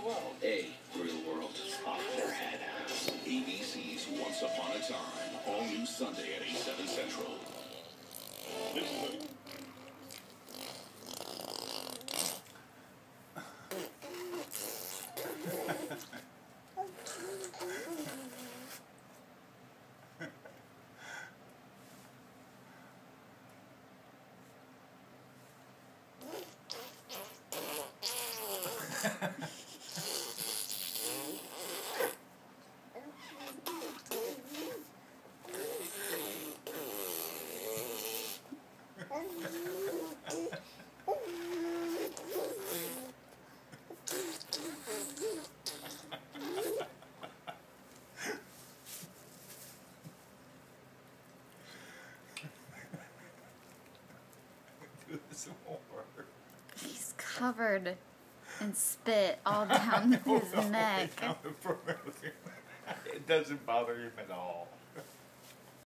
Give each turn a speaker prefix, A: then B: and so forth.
A: well.
B: A real world.
A: Off their head.
C: ABC's Once Upon a Time, all new Sunday at 8/7 Central.
A: This is
D: Do this more.
E: He's covered in spit all down his neck.
D: It doesn't bother him at all.